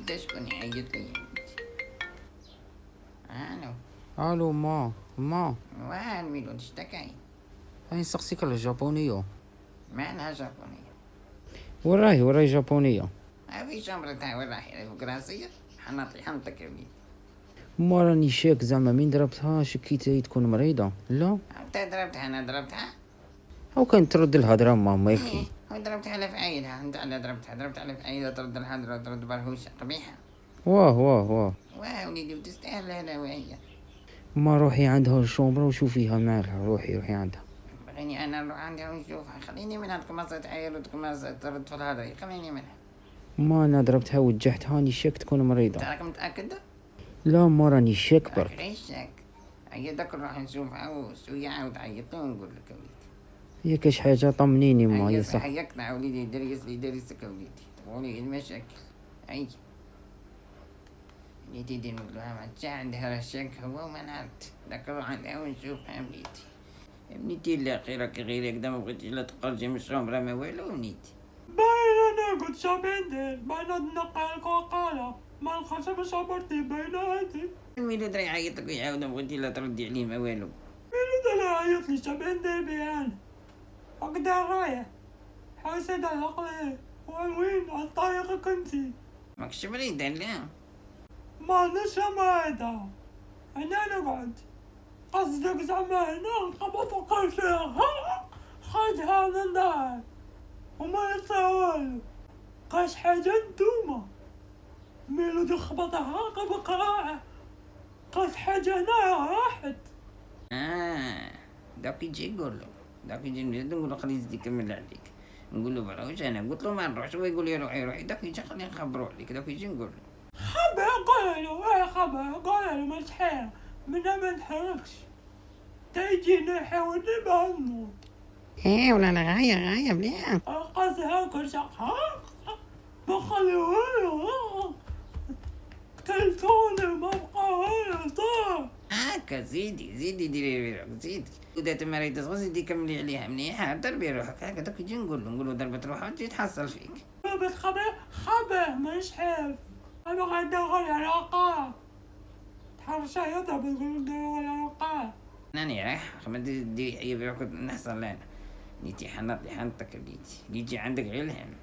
انت شكون يعيط لي؟ الو. الو ما وين ميلود اشتكي؟ هاي سقسيك الجابونية. معناها جابونية؟ وراي جابونية. في شمرتها وين راهي ديمقراطية؟ حنطي حنطك يا وليدي. ما راني شاك زعما من ضربتها شكيت هي تكون مريضة. لا انت ضربتها؟ انا ضربتها؟ او كان ترد الهضرة ما يكفي. هو ضربتها على فعيلها، انت على ضربت على فعيلها، ترد الهضرة وترد برهوشة قبيحة. واه واه وليدي وتستاهل هذا وهي. ما روحي عندها الشومبرة وشوفيها مالها. روحي عندها. بغيني انا نروح عندها ونشوفها. خليني منها تقمص تعاير وتقمص ترد في الهضرة. خليني منها. ما انا ضربتها وجحتها راني شاك تكون مريضة. تراك متأكد؟ لا ما راني شاك برك. غير شك. هيا داك نروح نشوفها وشوية عاود عيط ونقول لك يا وليدي. هي كاش حاجة طمنيني ما هي صح. هيا يقطع وليدي دريس لي دريسك يا وليدي. تقولي المشاكل. هيا وليدي دي نقولها ما تجا عندها الشك هو وما نعرفت. داك نروح عندها ونشوفها يا وليدي. يا بنيتي لا خيرك غير هكذا ما بغيتيش لا تخرجي من الشومبرة ما والو بنيتي. باين انا قلت شابندر باين نقع الكوكالا ما الخشب شابرتي باين هادي الميلود راه يعيط لك ويعاود ما بغيتي لا تردي عليه ما والو. ميلود انا عيط لي شابندر بيان هكذا رايح حاسد على عقلي وين على الطريق كنتي ماكش مريضة لا؟ ما نشرب هذا انا نقعد قصدك زعما هنا نخبط القرشة خدها من دار وما يصير والو قاش حاجة نتوما ميلود خبطها قبل قراعة قاش حاجة هنا راحت داك يجي يقول له. داك يجي نقول له خلي يزيد يكمل عليك. نقول له بلا واش انا قلت له ما نروحش. هو يقول لي روحي. داك يجي خلينا نخبروا عليك. داك يجي نقول له خبر قول له خبر قول له ما تحير منا ما نتحركش تيجينا نحاول نبهنو ولا انا غاية مليح. قاسها كل شيء ما خليوه تلفوني ما بقى ولا طار هاكا زيدي ديري روحك زيدي. إذا تماريت صغير زيدي كملي عليها مليحة. دربي روحك هكا. داك يجي نقول له ضربت روحها تجي تحصل فيك. خبر مش حيف انا غادي نغير العلاقة تحرش يضرب تقول له العلاقة أنا رايح خمس دي روحك نحصل لنا. نيتي حنطك بيتي. يجي عندك غير الهم.